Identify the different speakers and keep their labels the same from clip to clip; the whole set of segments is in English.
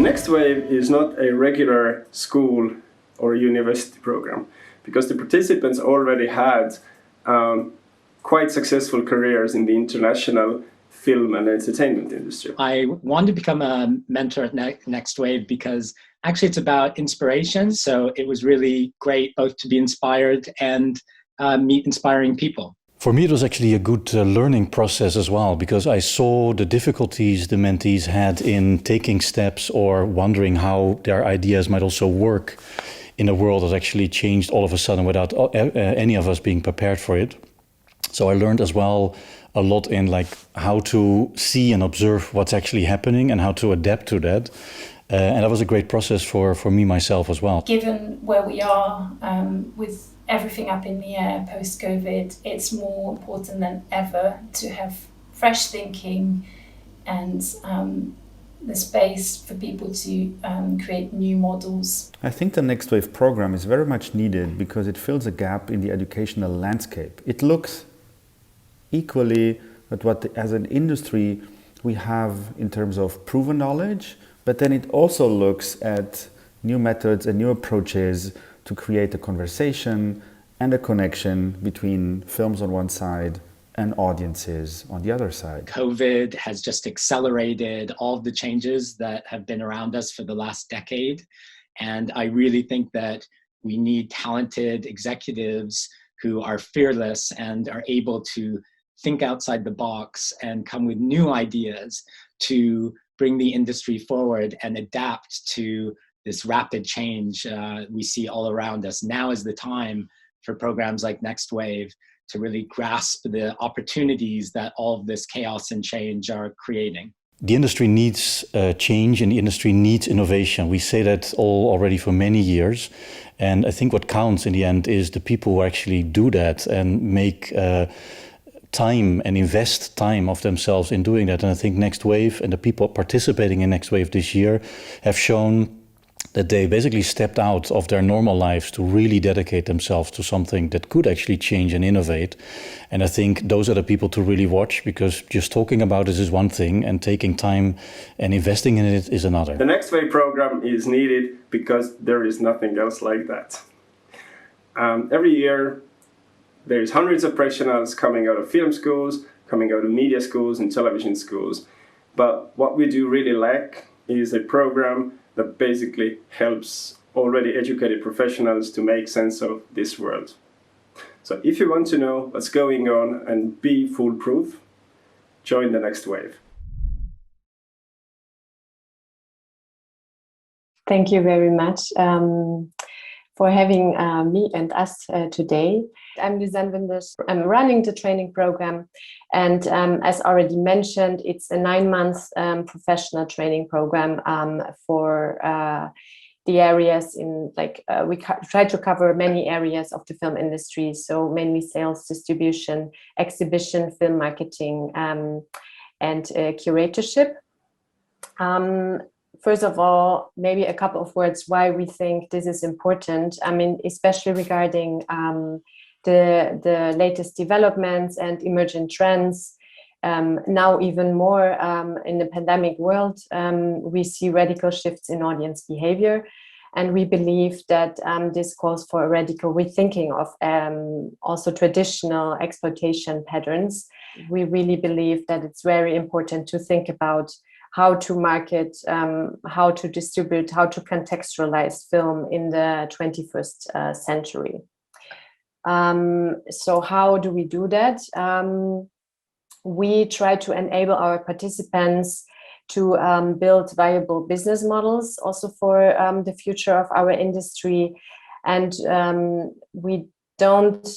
Speaker 1: Next Wave is not a regular school or university program, because the participants already had quite successful careers in the international film and entertainment industry.
Speaker 2: I wanted to become a mentor at Next Wave because actually it's about inspiration. So it was really great both to be inspired and meet inspiring people.
Speaker 3: For me, it was actually a good learning process as well, because I saw the difficulties the mentees had in taking steps or wondering how their ideas might also work in a world that actually changed all of a sudden without any of us being prepared for it. So I learned as well a lot in like how to see and observe what's actually happening and how to adapt to that. And that was a great process for me myself as well.
Speaker 4: Given where we are with everything up in the air post-COVID, it's more important than ever to have fresh thinking and the space for people to create new models.
Speaker 5: I think the Next Wave program is very much needed because it fills a gap in the educational landscape. It looks equally at what as an industry we have in terms of proven knowledge, but then it also looks at new methods and new approaches to create a conversation and a connection between films on one side and audiences on the other side.
Speaker 2: COVID has just accelerated all of the changes that have been around us for the last decade. And I really think that we need talented executives who are fearless and are able to think outside the box and come with new ideas to bring the industry forward and adapt to this rapid change we see all around us. Now is the time for programs like Next Wave to really grasp the opportunities that all of this chaos and change are creating.
Speaker 3: The industry needs change and the industry needs innovation. We say that all already for many years. And I think what counts in the end is the people who actually do that and make time and invest time of themselves in doing that. And I think Next Wave and the people participating in Next Wave this year have shown that they basically stepped out of their normal lives to really dedicate themselves to something that could actually change and innovate. And I think those are the people to really watch, because just talking about this is one thing and taking time and investing in it is another.
Speaker 1: The Next Wave program is needed because there is nothing else like that. Every year there's hundreds of professionals coming out of film schools, coming out of media schools and television schools. But what we do really lack is a program that basically helps already educated professionals to make sense of this world. So if you want to know what's going on and be foolproof, join the Next Wave.
Speaker 6: Thank you very much for having me and us today. I'm Lysann Windisch. I'm running the training program, and as already mentioned, it's a 9-month professional training program for the areas in we try to cover many areas of the film industry, so mainly sales, distribution, exhibition, film marketing, and curatorship. First of all, maybe a couple of words why we think this is important. I mean, especially regarding the latest developments and emergent trends. Now even more in the pandemic world, we see radical shifts in audience behavior. And we believe that this calls for a radical rethinking of also traditional exploitation patterns. We really believe that it's very important to think about how to market, how to distribute, how to contextualize film in the 21st century. So how do we do that? We try to enable our participants to build viable business models also for the future of our industry. And we don't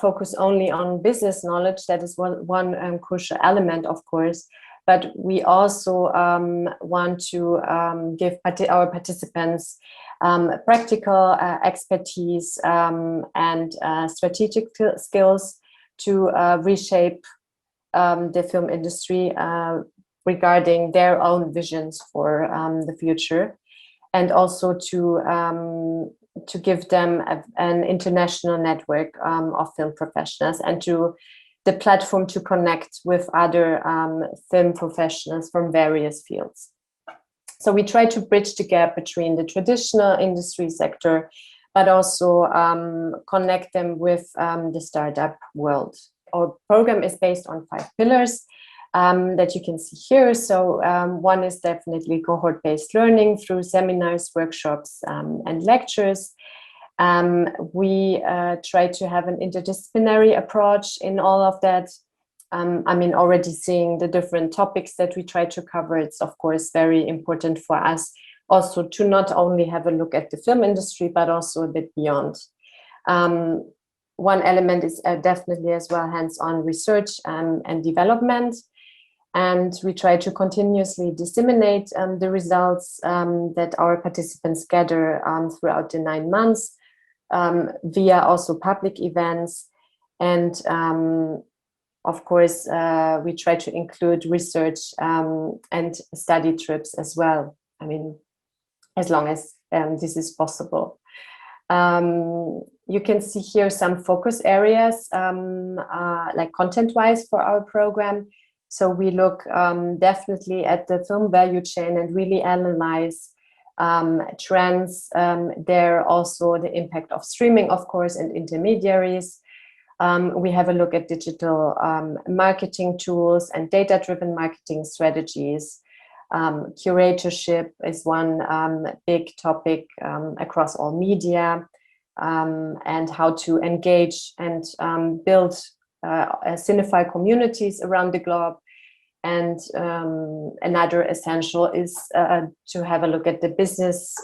Speaker 6: focus only on business knowledge. That is one crucial element, of course. But we also want to give our participants practical expertise and strategic skills to reshape the film industry regarding their own visions for the future, and also to give them an international network of film professionals and to the platform to connect with other film professionals from various fields. So we try to bridge the gap between the traditional industry sector, but also connect them with the startup world. Our program is based on 5 pillars that you can see here. So one is definitely cohort-based learning through seminars, workshops, and lectures. We try to have an interdisciplinary approach in all of that. I mean, already seeing the different topics that we try to cover, it's of course very important for us also to not only have a look at the film industry, but also a bit beyond. One element is definitely as well hands-on research and development. And we try to continuously disseminate the results that our participants gather throughout the 9 months via also public events. And of course, we try to include research and study trips as well. I mean, as long as this is possible. You can see here some focus areas, like content-wise for our program. So we look definitely at the film value chain and really analyze trends. There also the impact of streaming, of course, and intermediaries. We have a look at digital marketing tools and data-driven marketing strategies. Curatorship is one big topic across all media, and how to engage and build cinephile communities around the globe. And another essential is to have a look at the business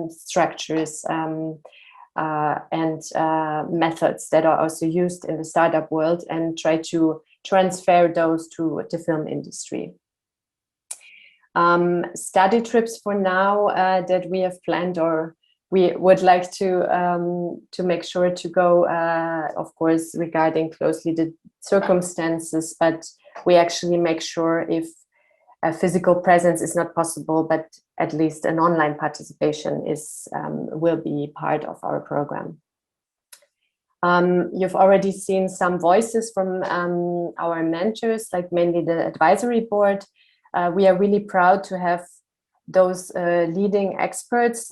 Speaker 6: structures and methods that are also used in the startup world and try to transfer those to the film industry. Study trips for now that we have planned, or we would like to make sure to go, of course, regarding closely the circumstances, but we actually make sure if a physical presence is not possible, but at least an online participation is will be part of our program. You've already seen some voices from our mentors, like mainly the advisory board. We are really proud to have those leading experts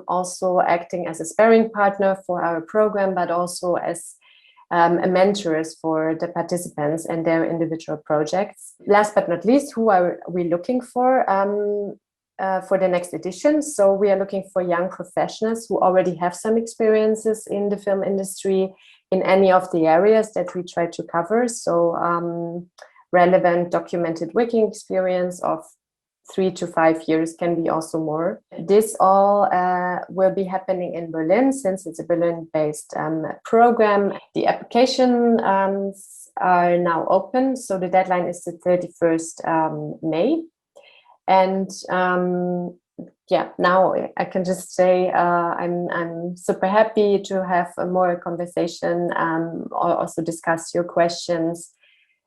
Speaker 6: also acting as a sparring partner for our program, but also as mentors for the participants and their individual projects. Last but not least, who are we looking for the next edition? So we are looking for young professionals who already have some experiences in the film industry in any of the areas that we try to cover. So relevant documented working experience of 3 to 5 years, can be also more. This all will be happening in Berlin, since it's a Berlin-based program. The applications are now open, so the deadline is the 31st May. And yeah, now I can just say I'm super happy to have a more conversation or also discuss your questions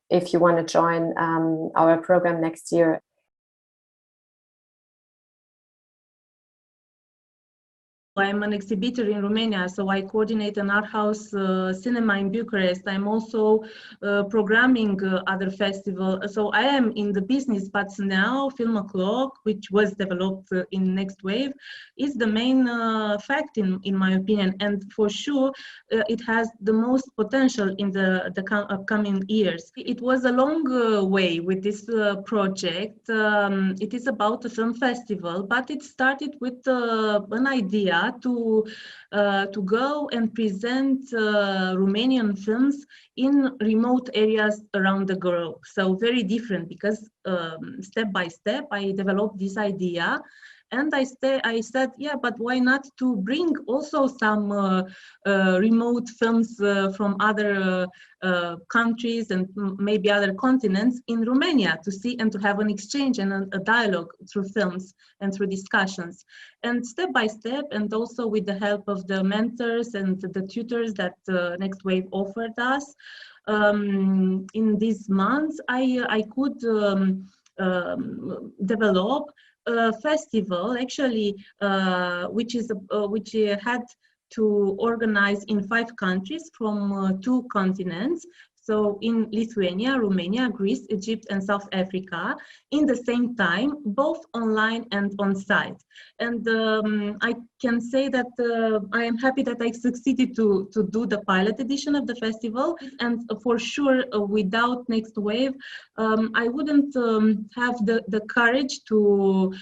Speaker 6: if you want to join our program next year.
Speaker 7: I'm an exhibitor in Romania, so I coordinate an art house cinema in Bucharest. I'm also programming other festivals. So I am in the business, but now Film O'Clock, which was developed in Next Wave, is the main fact in my opinion. And for sure, it has the most potential in the upcoming years. It was a long way with this project. It is about a film festival, but it started with an idea to go and present Romanian films in remote areas around the globe. So very different, because step by step I developed this idea. And I said, yeah, but why not to bring also some remote films from other countries and maybe other continents in Romania to see and to have an exchange and a dialogue through films and through discussions. And step by step, and also with the help of the mentors and the tutors that Next Wave offered us, in these months, I could develop a festival, actually, which had to organize in 5 countries from 2 continents. so in Lithuania, Romania, Greece, Egypt, and South Africa, in the same time, both online and on site. And I can say that I am happy that I succeeded to do the pilot edition of the festival. And for sure, without Next Wave, I wouldn't have the courage to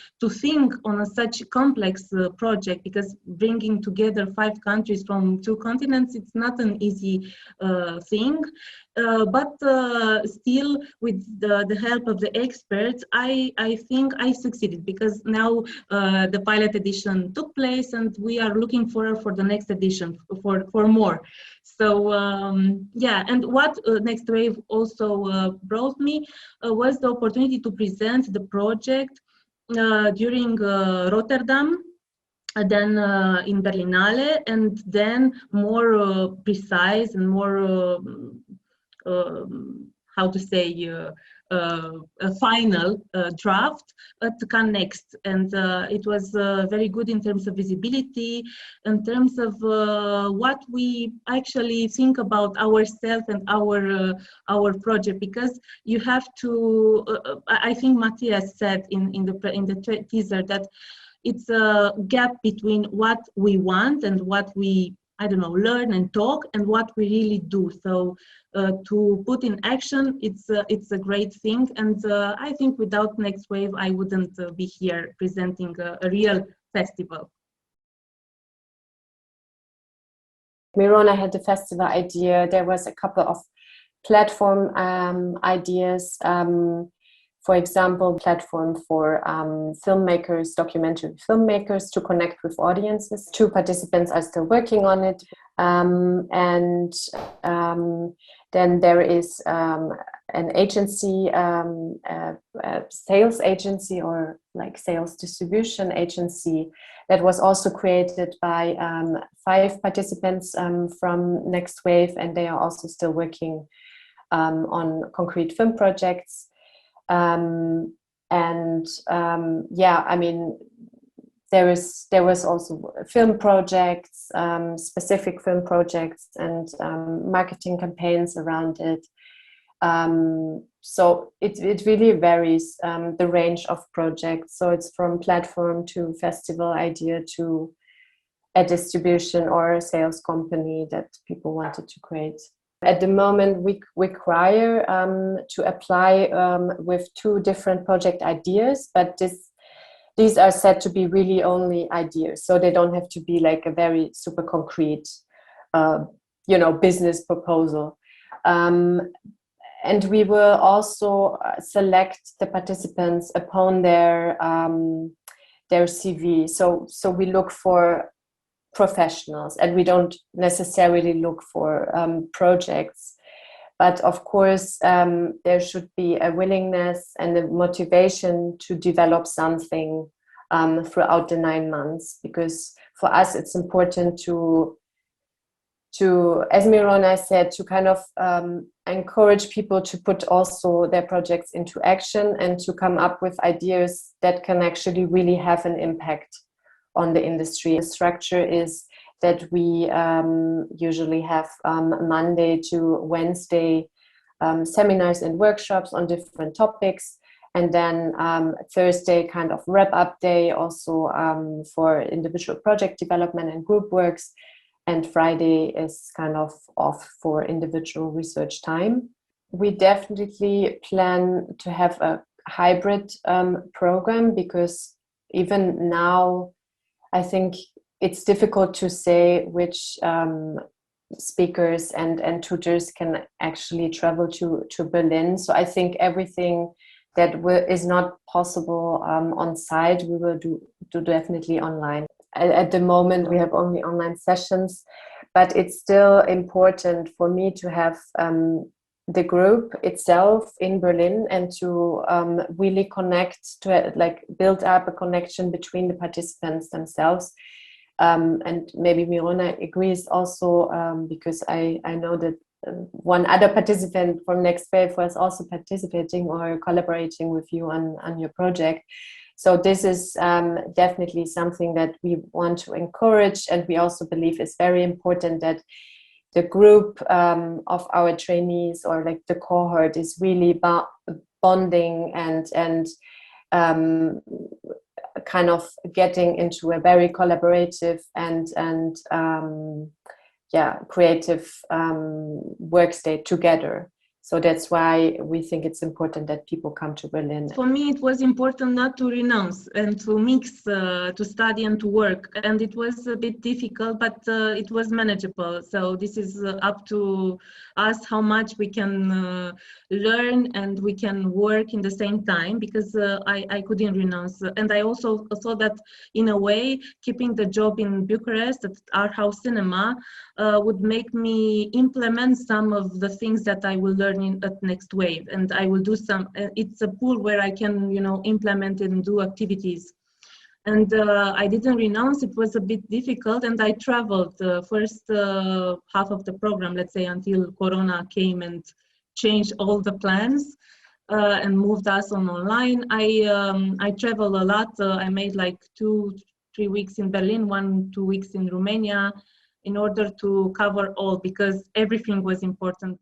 Speaker 7: think on such complex project, because bringing together 5 countries from 2 continents, it's not an easy thing. But still, with the help of the experts, I think I succeeded, because now the pilot edition took place and we are looking for the next edition for more. So yeah, and what Next Wave also brought me was the opportunity to present the project during Rotterdam, then in Berlinale, and then more precise and more how to say a final draft to come next. And it was very good in terms of visibility, in terms of what we actually think about ourselves and our project, because you have to I think Matthias said in the teaser that it's a gap between what we want and what we, I don't know, learn and talk, and what we really do. So to put in action, it's a great thing. And I think without Next Wave, I wouldn't be here presenting a real festival.
Speaker 6: Mirona had the festival idea. There was a couple of platform ideas. For example, platform for filmmakers, documentary filmmakers, to connect with audiences. 2 participants are still working on it. And then there is an agency, a sales agency, or like sales distribution agency, that was also created by 5 participants from Next Wave, and they are also still working on concrete film projects. Yeah, I mean, there was also film projects, specific film projects, and marketing campaigns around it. So it really varies, the range of projects. So it's from platform to festival idea to a distribution or a sales company that people wanted to create. At the moment, we require to apply with 2 different project ideas, but these are said to be really only ideas, so they don't have to be like a very super concrete, business proposal. And we will also select the participants upon their CV. So we look for professionals, and we don't necessarily look for projects, but of course there should be a willingness and a motivation to develop something throughout the 9 months, because for us it's important to, as Mirona said, to kind of encourage people to put also their projects into action and to come up with ideas that can actually really have an impact on the industry. The structure is that we usually have Monday to Wednesday seminars and workshops on different topics, and then Thursday kind of wrap-up day also for individual project development and group works, and Friday is kind of off for individual research time. We definitely plan to have a hybrid program, because even now I think it's difficult to say which speakers and tutors can actually travel to Berlin. So I think everything that is not possible on site, we will do definitely online. At the moment, we have only online sessions, but it's still important for me to have the group itself in Berlin, and to really connect, to build up a connection between the participants themselves. And maybe Mirona agrees also, because I know that one other participant from Next Wave was also participating or collaborating with you on your project. So this is definitely something that we want to encourage, and we also believe is very important that the group of our trainees, or like the cohort, is really bonding and kind of getting into a very collaborative and creative work state together. So that's why we think it's important that people come to Berlin.
Speaker 7: For me, it was important not to renounce and to mix, to study and to work. And it was a bit difficult, but it was manageable. So this is up to us how much we can learn and we can work in the same time, because I couldn't renounce. And I also thought that in a way, keeping the job in Bucharest at Art House Cinema would make me implement some of the things that I will learn at Next Wave, and I will do some. It's a pool where I can, implement and do activities. And I didn't renounce. It was a bit difficult, and I traveled the first half of the program, let's say, until Corona came and changed all the plans and moved us online. I traveled a lot. I made like 2-3 weeks in Berlin, 1-2 weeks in Romania, in order to cover all, because everything was important.